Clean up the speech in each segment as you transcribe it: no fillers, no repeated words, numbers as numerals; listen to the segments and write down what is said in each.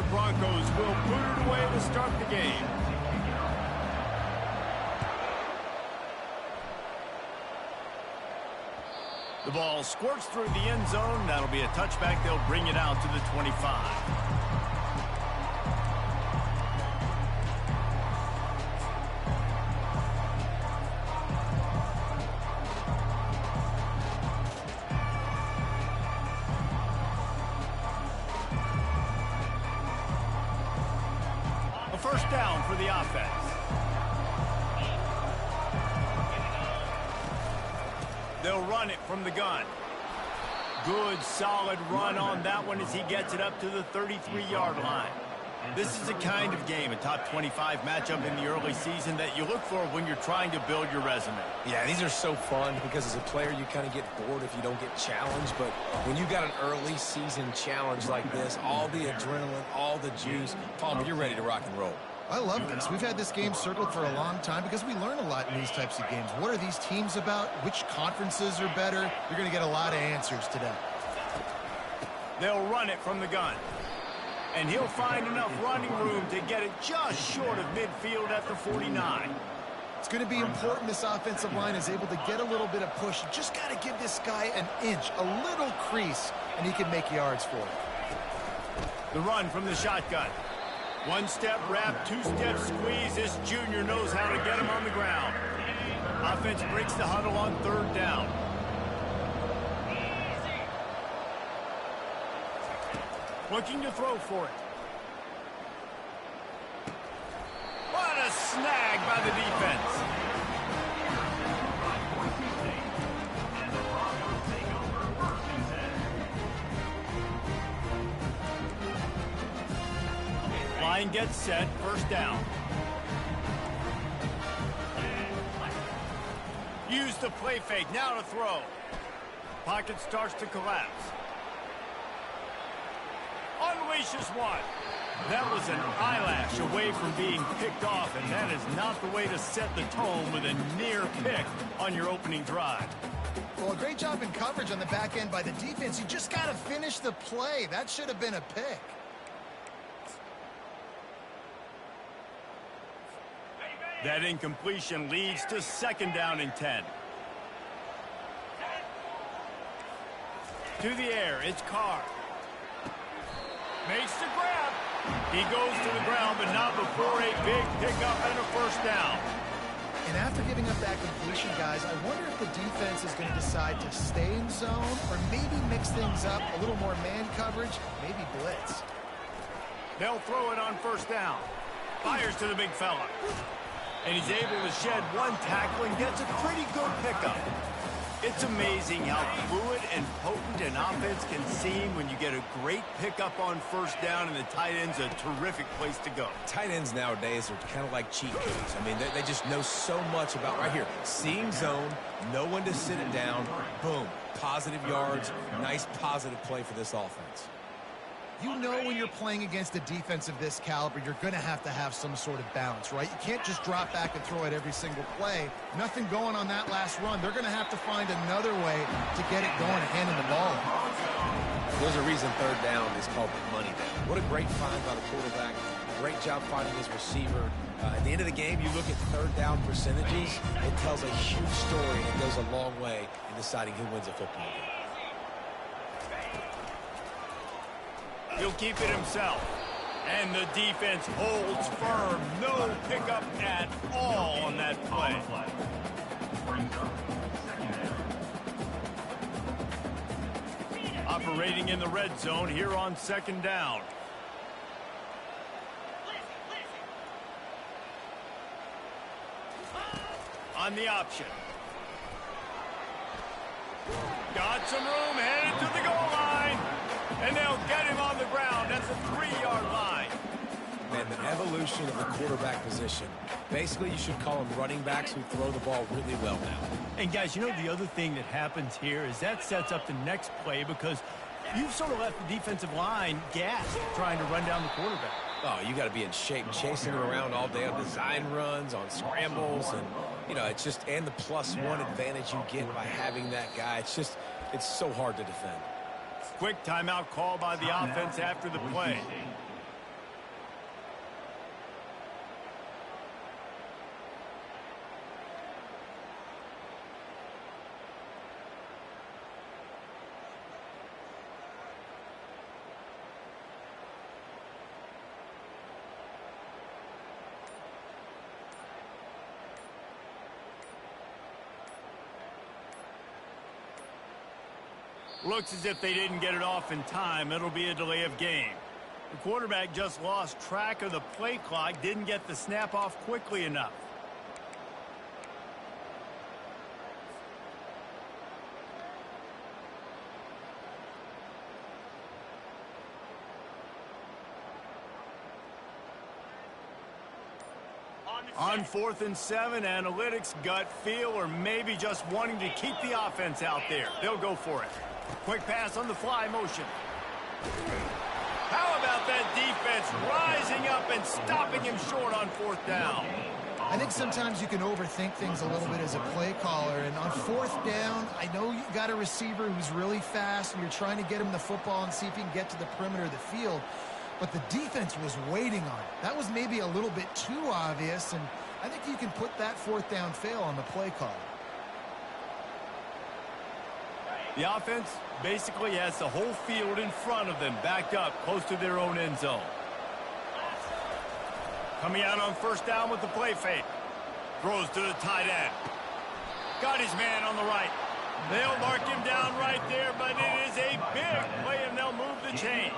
Broncos will put it away to start the game. The ball squirts through the end zone. That'll be a touchback. They'll bring it out to the 25. First down for the offense. They'll run it from the gun. Good, solid run on that one as he gets it up to the 33-yard line. This is a kind of game, a top 25 matchup in the early season that you look for when you're trying to build your resume. Yeah, these are so fun because as a player you kind of get bored if you don't get challenged, but when you got an early season challenge like this, all the adrenaline, all the juice, Palmer, you're ready to rock and roll. I love this. We've had this game circled for a long time because we learn a lot in these types of games. What are these teams about? Which conferences are better? You're going to get a lot of answers today. They'll run it from the gun. And he'll find enough running room to get it just short of midfield at the 49. It's going to be important this offensive line is able to get a little bit of push. You just got to give this guy an inch, a little crease, and he can make yards for it. The run from the shotgun. One-step wrap, two-step squeeze. This junior knows how to get him on the ground. Offense breaks the huddle on third down. Looking to throw for it. What a snag by the defense. Line gets set, first down. Use the play fake, now to throw. Pocket starts to collapse. Unleashes one. That was an eyelash away from being picked off, and that is not the way to set the tone with a near pick on your opening drive. Well, a great job in coverage on the back end by the defense. You just got to finish the play. That should have been a pick. That incompletion leads to second down and 10. To the air, it's Carr. Makes the grab. He goes to the ground, but not before a big pickup and a first down. And after giving up that completion, guys, I wonder if the defense is going to decide to stay in zone or maybe mix things up, a little more man coverage, maybe blitz. They'll throw it on first down. Fires to the big fella. And he's able to shed one tackle and gets a pretty good pickup. It's amazing how fluid and potent an offense can seem when you get a great pickup on first down, and the tight end's a terrific place to go. Tight ends nowadays are kind of like cheat codes. I mean, they just know so much about right here. Seeing zone, know when to sit it down, boom, positive yards, nice positive play for this offense. You know when you're playing against a defense of this caliber, you're going to have some sort of balance, right? You can't just drop back and throw it every single play. Nothing going on that last run. They're going to have to find another way to get it going and handing the ball. There's a reason third down is called the money down. What a great find by the quarterback. Great job finding his receiver. At the end of the game, you look at third down percentages. It tells a huge story and goes a long way in deciding who wins a football game. He'll keep it himself. And the defense holds firm. No pickup at all on that play. Operating in the red zone here on second down. On the option. Got some room, headed to the goal line. And they'll get him on the ground at the 3-yard line. Man, the evolution of the quarterback position. Basically, you should call them running backs who throw the ball really well now. And, guys, you know the other thing that happens here is that sets up the next play because you've sort of left the defensive line gassed trying to run down the quarterback. Oh, you got to be in shape, chasing him around all day on design runs, on scrambles, and, you know, it's just, and the +1 advantage you get by having that guy. It's just, it's so hard to defend. Quick timeout call by the offense after the play. Looks as if they didn't get it off in time. It'll be a delay of game. The quarterback just lost track of the play clock, didn't get the snap off quickly enough. On 4th and 7, analytics, gut feel, or maybe just wanting to keep the offense out there. They'll go for it. Quick pass on the fly motion. How about that defense rising up and stopping him short on 4th down? I think sometimes you can overthink things a little bit as a play caller. And on 4th down, I know you got a receiver who's really fast, and you're trying to get him the football and see if he can get to the perimeter of the field. But the defense was waiting on it. That was maybe a little bit too obvious, and I think you can put that 4th down fail on the play call. The offense basically has the whole field in front of them, backed up close to their own end zone. Coming out on 1st down with the play fake. Throws to the tight end. Got his man on the right. They'll mark him down right there, but it is a big play, and they'll move the chains.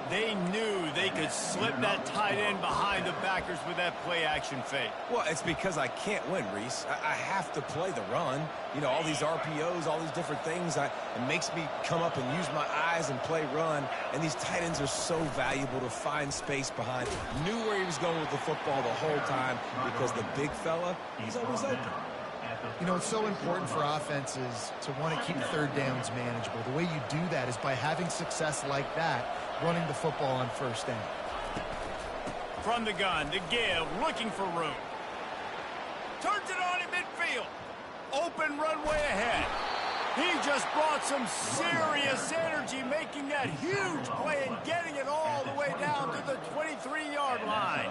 They knew they could slip that tight end behind the backers with that play-action fake. Well, it's because I can't win, Reese. I have to play the run. You know, all these RPOs, all these different things. It makes me come up and use my eyes and play run. And these tight ends are so valuable to find space behind. Knew where he was going with the football the whole time because the big fella, he's always open. You know, it's so important for offenses to want to keep 3rd downs manageable. The way you do that is by having success like that, running the football on 1st down. From the gun to give, looking for room. Turns it on in midfield. Open runway ahead. He just brought some serious energy, making that huge play and getting it all the way down to the 23-yard line.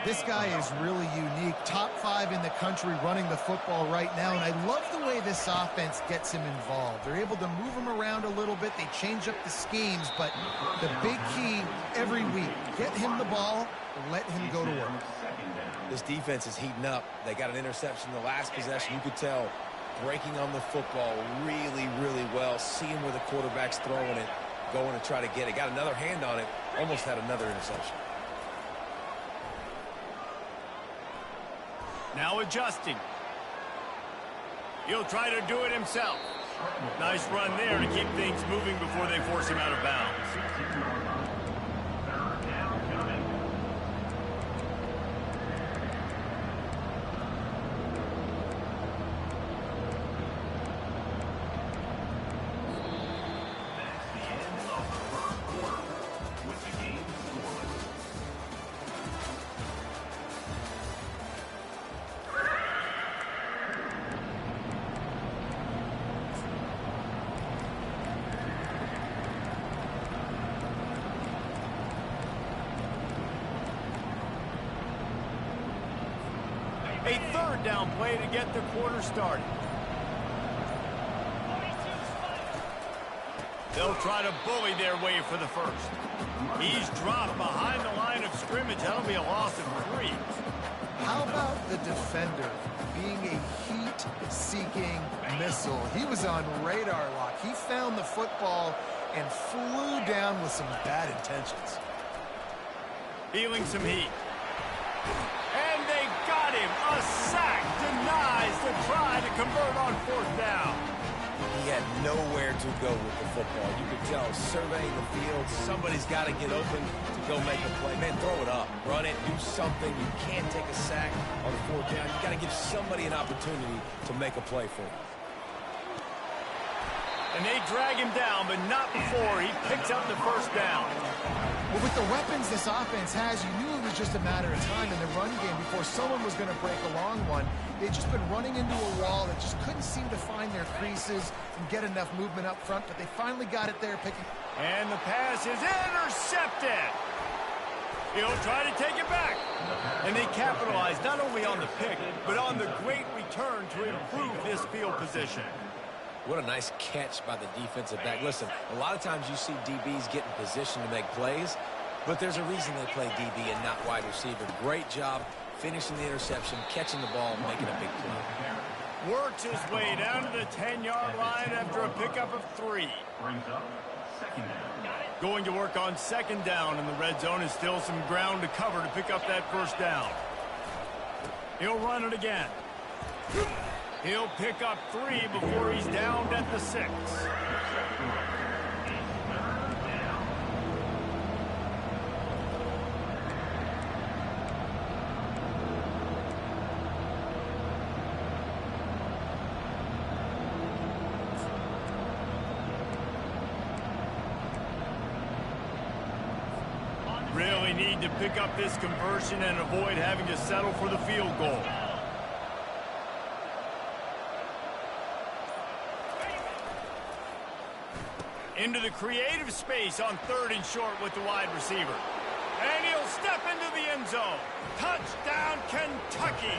This guy is really unique. Top 5 in the country running the football right now, and I love the way this offense gets him involved. They're able to move him around a little bit. They change up the schemes, but the big key every week, get him the ball, let him go to work. This defense is heating up. They got an interception the last possession. You could tell breaking on the football really, really well, seeing where the quarterback's throwing it, going to try to get it. Got another hand on it, almost had another interception. Now adjusting. He'll try to do it himself. Nice run there to keep things moving before they force him out of bounds. A 3rd down play to get the quarter started. They'll try to bully their way for the 1st. He's dropped behind the line of scrimmage. That'll be a loss of 3. How about the defender being a heat-seeking missile? He was on radar lock. He found the football and flew down with some bad intentions. Feeling some heat. And they got him. A sack denies the try to convert on 4th down. He had nowhere to go with the football. You could tell, surveying the field, somebody's got to get open to go make a play. Man, throw it up. Run it. Do something. You can't take a sack on 4th down. You got to give somebody an opportunity to make a play for you. And they drag him down, but not before he picks up the 1st down. Well, with the weapons this offense has, you knew it was just a matter of time in the run game before someone was going to break a long one. They'd just been running into a wall that just couldn't seem to find their creases and get enough movement up front, but they finally got it there. And the pass is intercepted. He'll try to take it back. And they capitalize not only on the pick, but on the great return to improve this field position. What a nice catch by the defensive back. Listen, a lot of times you see DBs get in position to make plays, but there's a reason they play DB and not wide receiver. Great job finishing the interception, catching the ball, and making a big play. Works his way down to the 10-yard line after a pickup of 3. Brings up second down. Going to work on second down in the red zone is still some ground to cover to pick up that first down. He'll run it again. He'll pick up 3 before he's downed at the 6. Really need to pick up this conversion and avoid having to settle for the field goal. Into the creative space on 3rd and short with the wide receiver. And he'll step into the end zone. Touchdown, Kentucky.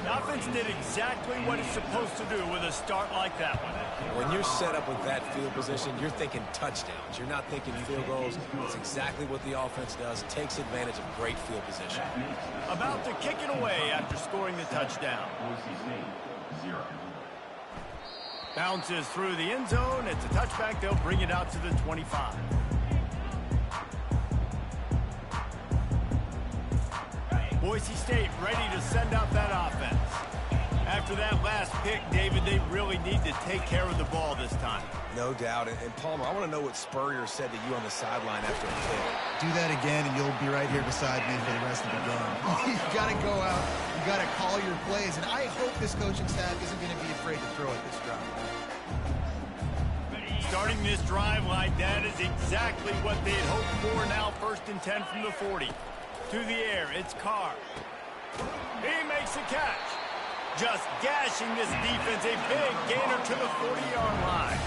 The offense did exactly what it's supposed to do with a start like that one. When you're set up with that field position, you're thinking touchdowns. You're not thinking field goals. It's exactly what the offense does. Takes advantage of great field position. About to kick it away after scoring the touchdown. Bounces through the end zone. It's a touchback. They'll bring it out to the 25. Boise State ready to send out that offense. After that last pick, David, they really need to take care of the ball this time. No doubt. And Palmer, I want to know what Spurrier said to you on the sideline after the kick. Do that again, and you'll be right here beside me for the rest of the game. You got to go out. You got to call your plays, and I hope this coaching staff isn't going to be afraid to throw at this drive. Starting this drive like that is exactly what they had hoped for. Now 1st and 10 from the 40. To the air, it's Carr. He makes a catch. Just gashing this defense, a big gainer to the 40-yard line.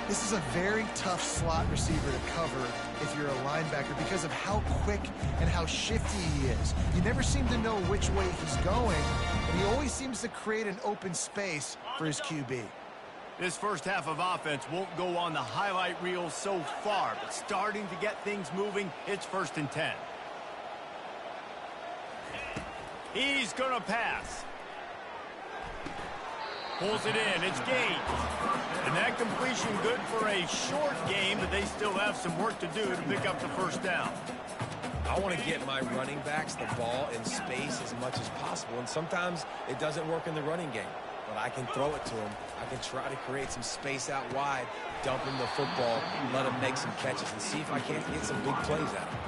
This is a very tough slot receiver to cover if you're a linebacker because of how quick and how shifty he is. You never seem to know which way he's going, and he always seems to create an open space for his QB. This first half of offense won't go on the highlight reel so far, but starting to get things moving, it's 1st and 10. He's going to pass. Pulls it in. It's Gaines. And that completion good for a short game, but they still have some work to do to pick up the first down. I want to get my running backs the ball in space as much as possible, and sometimes it doesn't work in the running game. But I can throw it to him. I can try to create some space out wide, dump him the football, let him make some catches, and see if I can't get some big plays out of him.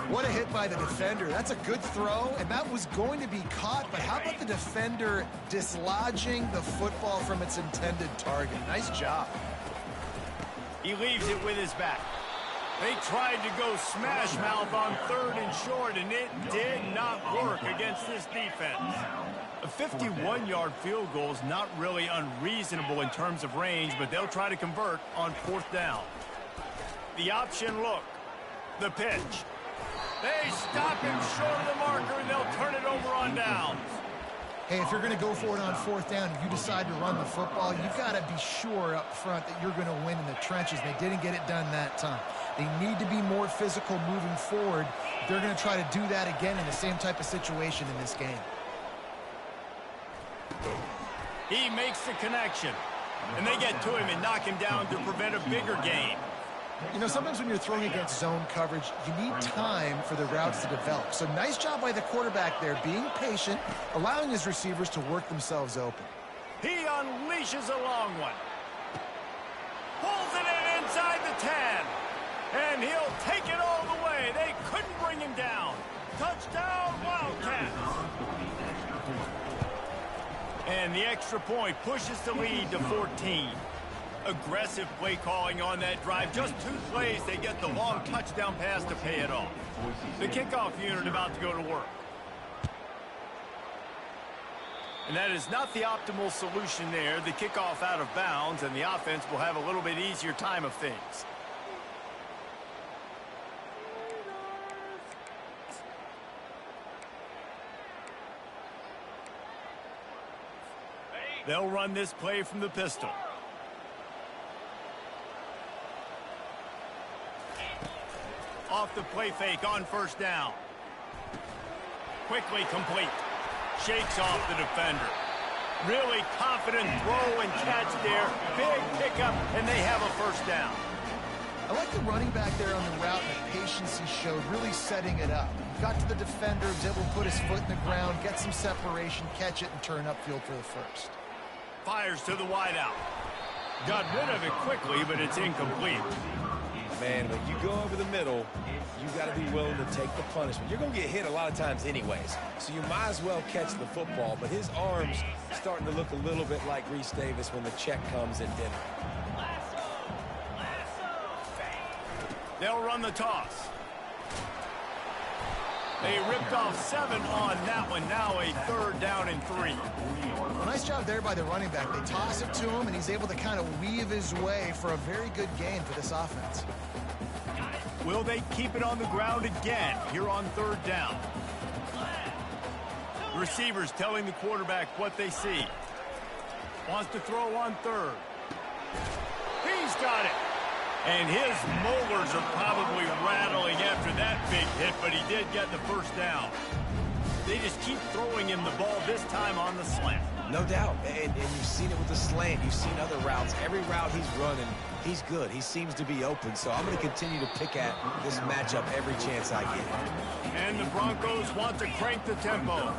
What a hit by the defender. That's a good throw, and that was going to be caught, but how about the defender dislodging the football from its intended target? Nice job. He leaves it with his back. They tried to go smash mouth on 3rd and short, and it did not work against this defense. A 51-yard field goal is not really unreasonable in terms of range, but they'll try to convert on 4th down. The option look. The pitch. They stop him short of the marker, and they'll turn it over on downs. Hey, if you're going to go for it on 4th down and you decide to run the football, you've got to be sure up front that you're going to win in the trenches. They didn't get it done that time. They need to be more physical moving forward. They're going to try to do that again in the same type of situation in this game. He makes the connection, and they get to him and knock him down to prevent a bigger gain. You know, sometimes when you're throwing against zone coverage, you need time for the routes to develop. So nice job by the quarterback there, being patient, allowing his receivers to work themselves open. He unleashes a long one. Pulls it in inside the 10. And he'll take it all the way. They couldn't bring him down. Touchdown, Wildcats. And the extra point pushes the lead to 14. Aggressive play calling on that drive. Just 2 plays, they get the long touchdown pass to pay it off. The kickoff unit about to go to work. And that is not the optimal solution there. The kickoff out of bounds, and the offense will have a little bit easier time of things. They'll run this play from the pistol. Off the play fake on 1st down. Quickly complete. Shakes off the defender. Really confident throw and catch there. Big pickup, and they have a first down. I like the running back there on the route and the patience he showed, really setting it up. Got to the defender, was able to put his foot in the ground, get some separation, catch it, and turn upfield for the first. Fires to the wideout. Got rid of it quickly, but it's incomplete. Man, when you go over the middle, you got to be willing to take the punishment. You're going to get hit a lot of times anyways, so you might as well catch the football. But his arms starting to look a little bit like Reese Davis when the check comes at dinner. They'll run the toss. They ripped off 7 on that one. Now a third down and 3. Well, nice job there by the running back. They toss it to him, and he's able to kind of weave his way for a very good gain for this offense. Will they keep it on the ground again here on third down? The receivers telling the quarterback what they see. Wants to throw on third. He's got it. And his molars are probably rattling after that big hit, but he did get the first down. They just keep throwing him the ball, this time on the slant. No doubt, and you've seen it with the slant. You've seen other routes. Every route he's running, he's good. He seems to be open, so I'm going to continue to pick at this matchup every chance I get. And the Broncos want to crank the tempo.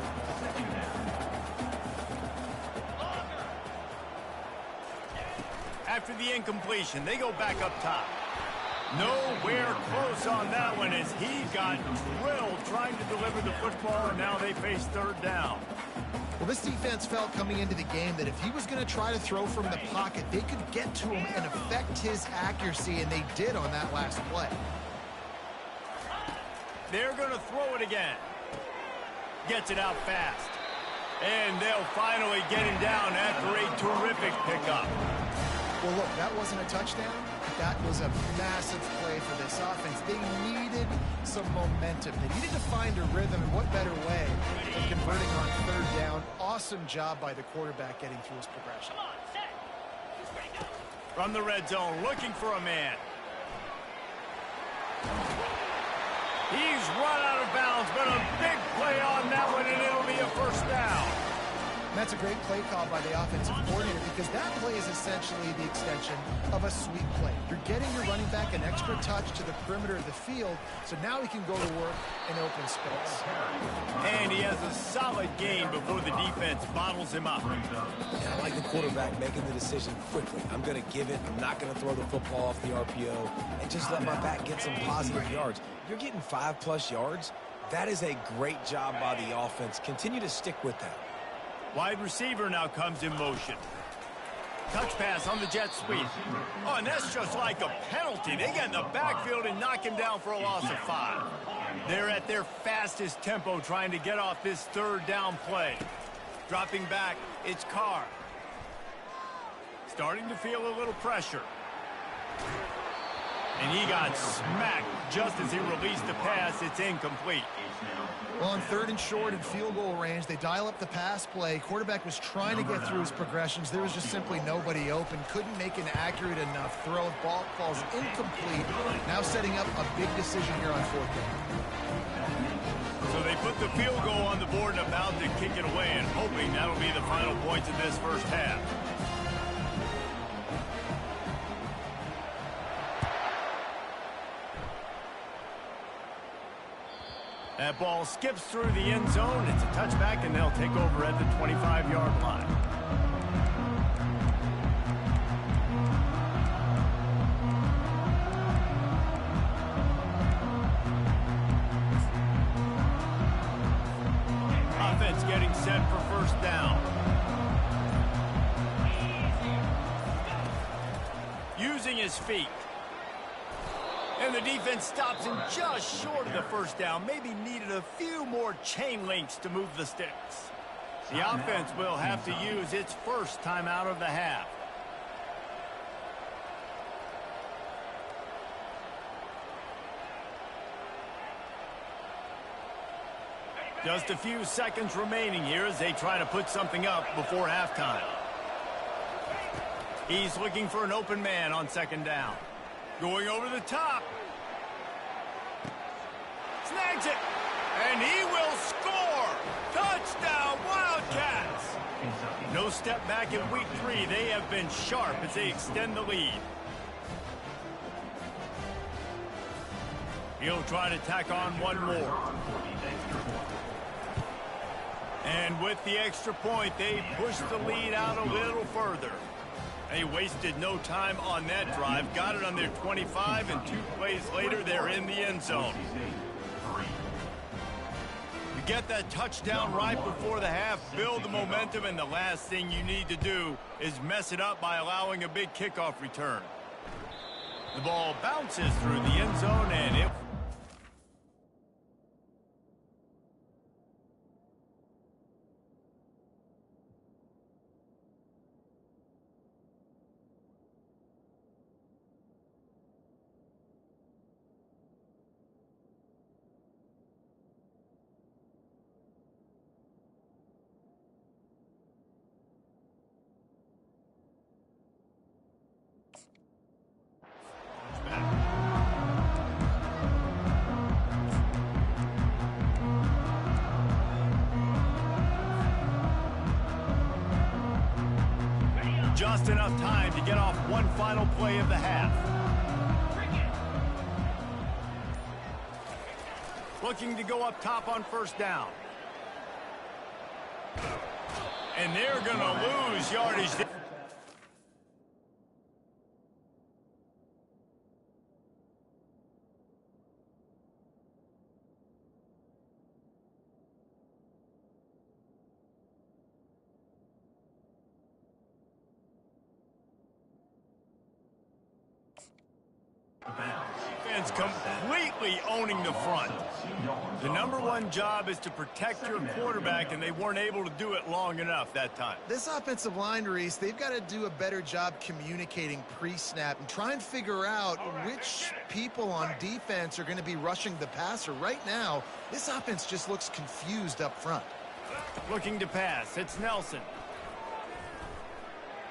After the incompletion, they go back up top. Nowhere close on that one as he got drilled trying to deliver the football, and now they face third down. Well, this defense felt coming into the game that if he was going to try to throw from the pocket, they could get to him and affect his accuracy, and they did on that last play. They're going to throw it again. Gets it out fast. And they'll finally get him down after a terrific pickup. Well, look, that wasn't a touchdown. That was a massive play for this offense. They needed some momentum. They needed to find a rhythm, and what better way than converting on third down. Awesome job by the quarterback getting through his progression. From the red zone, looking for a man. He's run out of bounds, but a big play on that one, and it'll be a first down. And that's a great play call by the offensive coordinator because that play is essentially the extension of a sweep play. You're getting your running back an extra touch to the perimeter of the field, so now he can go to work in open space. And he has a solid gain before the defense bottles him up. Yeah, I like the quarterback making the decision quickly. I'm going to give it. I'm not going to throw the football off the RPO and just let my back get some positive yards. You're getting 5+ yards. That is a great job by the offense. Continue to stick with that. Wide receiver now comes in motion. Touch pass on the jet sweep. Oh, and that's just like a penalty. They get in the backfield and knock him down for a loss of 5. They're at their fastest tempo trying to get off this third down play. Dropping back, it's Carr. Starting to feel a little pressure. And he got smacked just as he released the pass. It's incomplete. Well, on third and short and field goal range, they dial up the pass play. Quarterback was trying to get through his progressions. There was just simply nobody open. Couldn't make an accurate enough throw. Ball falls incomplete. Now setting up a big decision here on fourth down. So they put the field goal on the board and about to kick it away, and hoping that'll be the final points of this first half. That ball skips through the end zone. It's a touchback, and they'll take over at the 25-yard line. Offense getting set for first down. Using his feet. And the defense stops him just short of the first down. Maybe needed a few more chain links to move the sticks. The offense will have to use its first timeout of the half. Just a few seconds remaining here as they try to put something up before halftime. He's looking for an open man on second down. Going over the top. Snags it. And he will score. Touchdown, Wildcats! No step back in week 3. They have been sharp as they extend the lead. He'll try to tack on one more. And with the extra point, they push the lead out a little further. They wasted no time on that drive. Got it on their 25, and 2 plays later, they're in the end zone. You get that touchdown right before the half, build the momentum, and the last thing you need to do is mess it up by allowing a big kickoff return. The ball bounces through the end zone, and it... Just enough time to get off one final play of the half. Looking to go up top on first down. And they're going to lose yardage. Defense completely owning the front. The #1 job is to protect your quarterback, and they weren't able to do it long enough that time. This offensive line, Reese, they've got to do a better job communicating pre-snap and try and figure out which people on defense are going to be rushing the passer. Right now, this offense just looks confused up front. Looking to pass. It's Nelson.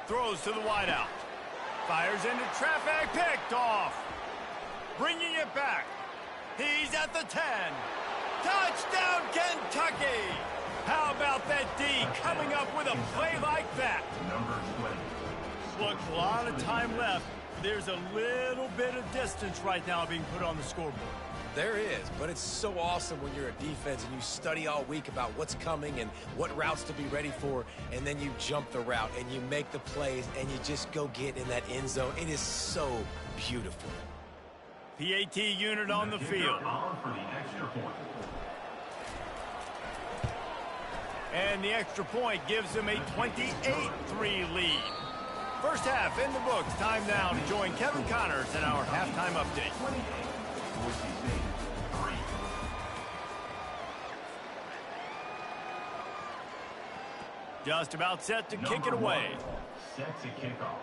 Throws to the wideout. Fires into traffic. Picked off. Bringing it back. He's at the 10. Touchdown, Kentucky! How about that D coming up with a play like that? Look, a lot of time left. There's a little bit of distance right now being put on the scoreboard. There is, but it's so awesome when you're a defense and you study all week about what's coming and what routes to be ready for, and then you jump the route and you make the plays and you just go get in that end zone. It is so beautiful. PAT unit on the field. And the extra point gives them a 28-3 lead. First half in the books. Time now to join Kevin Connors in our halftime update. Just about set to kick it away. Set to kick off.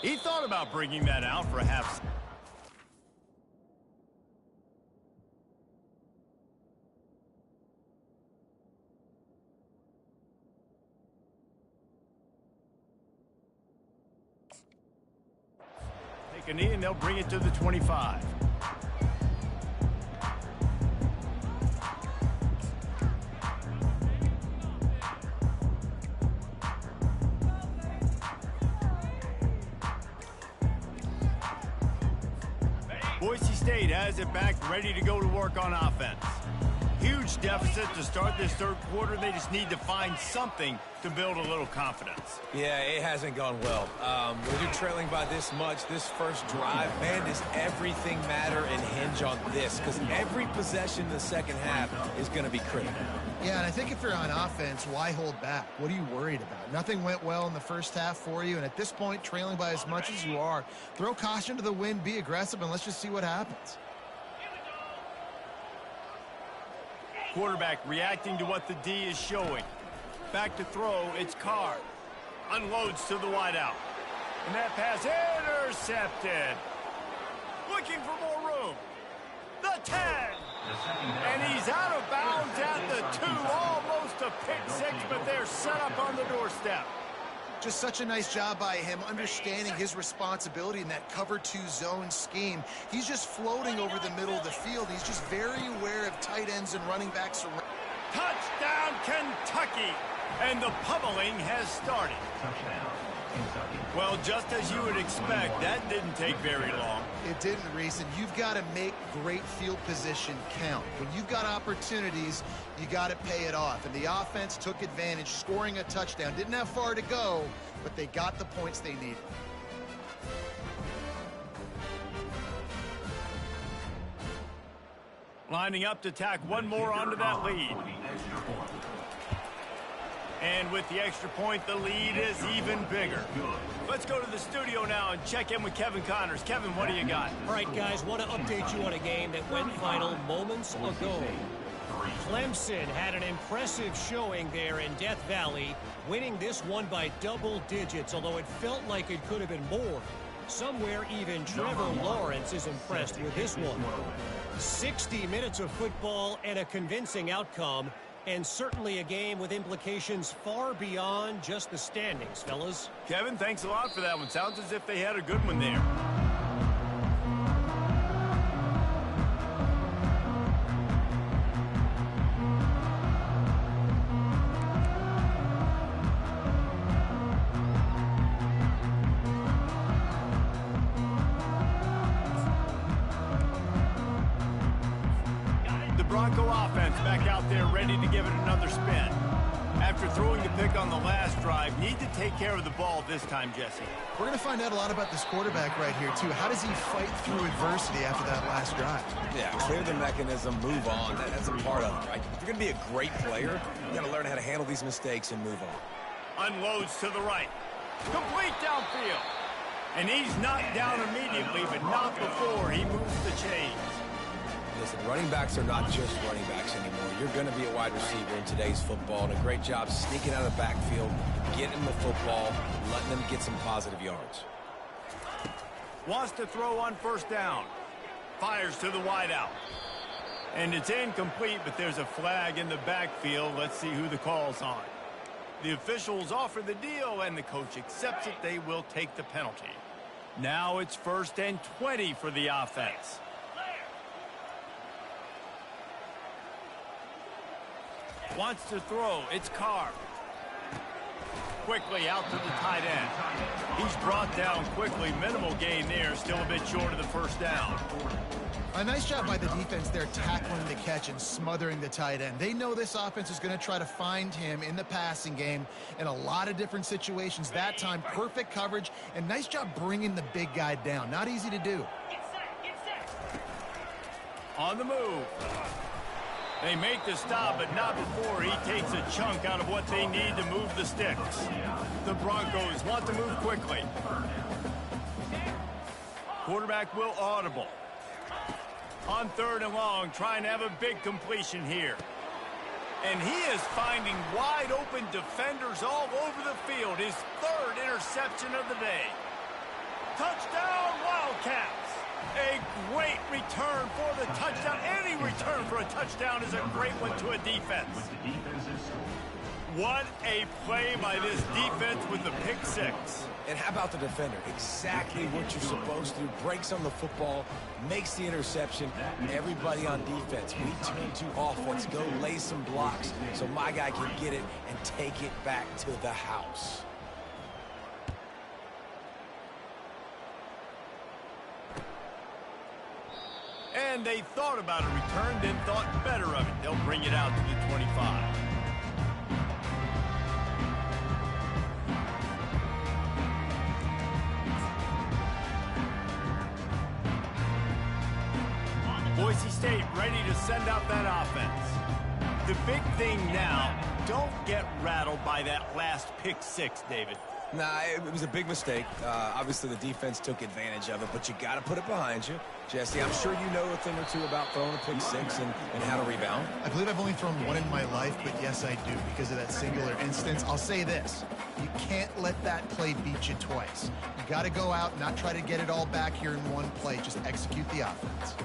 He thought about bringing that out for a half. Take a knee and they'll bring it to the 25. Boise State has it back, ready to go to work on offense. Huge deficit to start this third quarter. They just need to find something to build a little confidence. Yeah, it hasn't gone well. When you're trailing by this much, this first drive, man, does everything matter and hinge on this? Because every possession in the second half is going to be critical. Yeah, and I think if you're on offense, why hold back? What are you worried about? Nothing went well in the first half for you, and at this point, trailing by as much as you are, throw caution to the wind, be aggressive, and let's just see what happens. Quarterback reacting to what the D is showing. Back to throw, it's Carr. Unloads to the wideout. And that pass intercepted. Looking for more room. The 10. And he's out of bounds at the 2. Almost a pick six, but they're set up on the doorstep. Just such a nice job by him, understanding his responsibility in that cover 2 zone scheme. He's just floating over the middle of the field. He's just very aware of tight ends and running backs around. Touchdown, Kentucky! And the pummeling has started. Touchdown, Kentucky. Well, just as you would expect, that didn't take very long. It didn't, Reese, and you've got to make great field position count. When you've got opportunities, you got to pay it off. And the offense took advantage, scoring a touchdown. Didn't have far to go, but they got the points they needed. Lining up to tack one more onto that lead. And with the extra point, the lead is even bigger. Let's go to the studio now and check in with Kevin Connors. Kevin, what do you got? All right, guys, want to update you on a game that went final moments ago. Clemson had an impressive showing there in Death Valley, winning this one by double digits, although it felt like it could have been more. Somewhere even Trevor Lawrence is impressed with this one. 60 minutes of football and a convincing outcome, and certainly a game with implications far beyond just the standings, fellas. Kevin, thanks a lot for that one. Sounds as if they had a good one there. Bronco offense back out there ready to give it another spin. After throwing the pick on the last drive, need to take care of the ball this time, Jesse. We're going to find out a lot about this quarterback right here, too. How does he fight through adversity after that last drive? Yeah, clear the mechanism, move on. That's a part of it, right? If you're going to be a great player, you got to learn how to handle these mistakes and move on. Unloads to the right. Complete downfield. And he's knocked down immediately, but not before he moves the chains. Listen, running backs are not just running backs anymore. You're going to be a wide receiver in today's football, and a great job sneaking out of the backfield, getting the football, letting them get some positive yards. Wants to throw on first down. Fires to the wideout. And it's incomplete, but there's a flag in the backfield. Let's see who the call's on. The officials offer the deal, and the coach accepts it. They will take the penalty. Now it's 1st and 20 for the offense. Wants to throw. It's Carr. Quickly out to the tight end. He's brought down quickly. Minimal gain there. Still a bit short of the first down. A nice job by the defense there, tackling the catch and smothering the tight end. They know this offense is going to try to find him in the passing game in a lot of different situations. That time, perfect coverage, and nice job bringing the big guy down. Not easy to do. On the move. They make the stop, but not before he takes a chunk out of what they need to move the sticks. The Broncos want to move quickly. Quarterback will audible. On 3rd and long, trying to have a big completion here. And he is finding wide open defenders all over the field. His 3rd interception of the day. Touchdown, Wildcats! A great return for the touchdown. Any return for a touchdown is a great one to a defense. What a play by this defense with the pick 6. And how about the defender? Exactly what you're supposed to do. Breaks on the football, makes the interception. Everybody on defense, we turn to offense. Go lay some blocks so my guy can get it and take it back to the house. And they thought about a return, then thought better of it. They'll bring it out to the 25. Boise State ready to send out that offense. The big thing now, don't get rattled by that last pick 6, David. Nah, it was a big mistake. Obviously, the defense took advantage of it, but you got to put it behind you. Jesse, I'm sure you know a thing or two about throwing a pick 6 and how to rebound. I believe I've only thrown one in my life, but yes, I do because of that singular instance. I'll say this. You can't let that play beat you twice. You got to go out and not try to get it all back here in one play. Just execute the offense.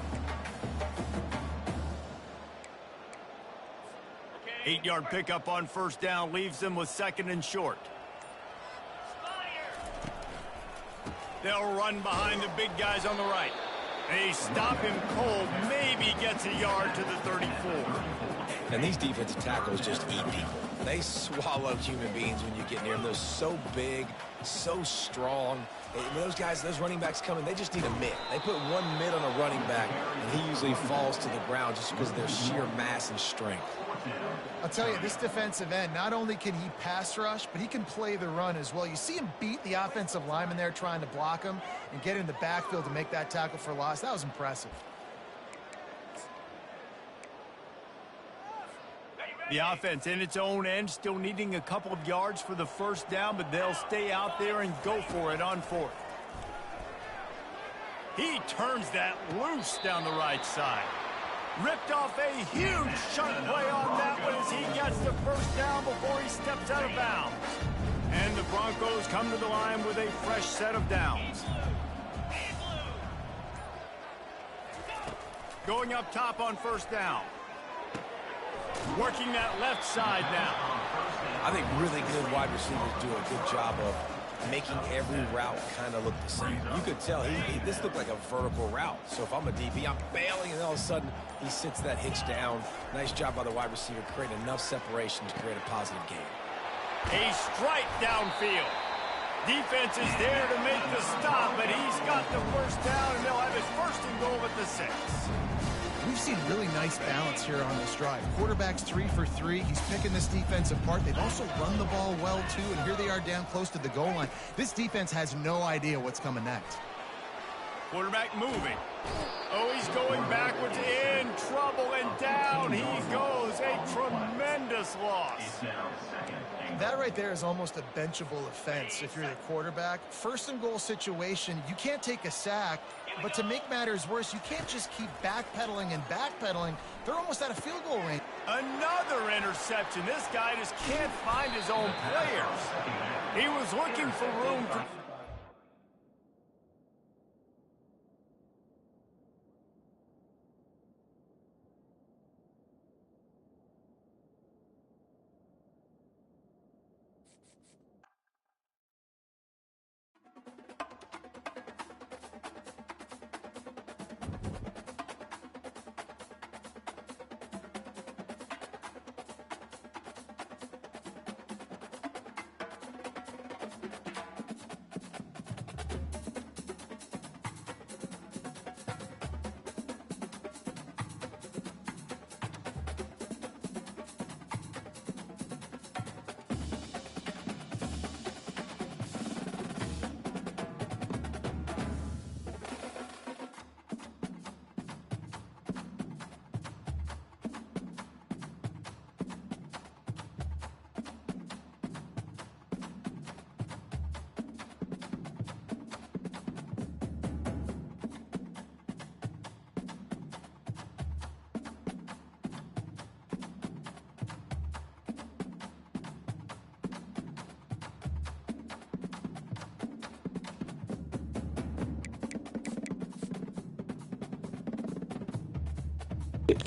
8-yard pickup on first down leaves them with 2nd and short. They'll run behind the big guys on the right. They stop him cold, maybe gets a yard to the 34. And these defensive tackles just eat people. They swallow human beings when you get near them. They're so big, so strong. When those guys, those running backs come in, they just need a mid. They put one mid on a running back, and he usually falls to the ground just because of their sheer mass and strength. I'll tell you, this defensive end, not only can he pass rush, but he can play the run as well. You see him beat the offensive lineman there trying to block him and get in the backfield to make that tackle for loss. That was impressive. The offense in its own end, still needing a couple of yards for the first down, but they'll stay out there and go for it on fourth. He turns that loose down the right side. Ripped off a huge sharp play on that one as he gets the first down before he steps out of bounds. And the Broncos come to the line with a fresh set of downs. Going up top on first down. Working that left side now. I think really good wide receivers do a good job of making every route kind of look the same. You could tell this looked like a vertical route. So if I'm a DB, I'm bailing, and all of a sudden he sits that hitch down. Nice job by the wide receiver, creating enough separation to create a positive gain. A strike downfield. Defense is there to make the stop, but he's got the first down, and they'll have it first and goal at the 6. We've seen really nice balance here on this drive. Quarterback's 3 for 3. He's picking this defense apart. They've also run the ball well, too, and here they are down close to the goal line. This defense has no idea what's coming next. Quarterback moving. Oh, he's going backwards, in trouble, and down he goes. A tremendous loss. That right there is almost a benchable offense if you're the quarterback. First and goal situation, you can't take a sack, but to make matters worse, you can't just keep backpedaling and backpedaling. They're almost out of field goal range. Another interception. This guy just can't find his own players. He was looking for room to...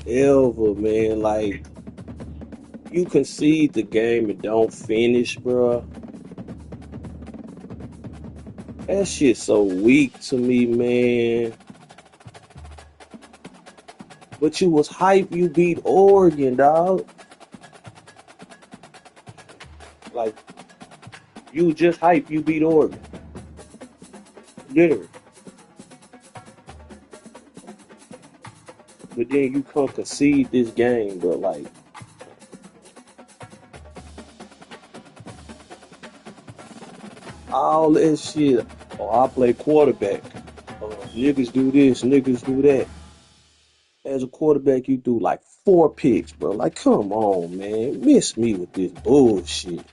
Ever, man, like, you concede the game and don't finish, bruh. That shit so weak to me, man. But you was hype, you beat Oregon, dog. Like, you just hype, you beat Oregon. Literally. But then you come concede this game, but like, all that shit. Oh, I play quarterback. Niggas do this, niggas do that. As a quarterback, you do like 4 picks, bro. Like, come on, man. Miss me with this bullshit.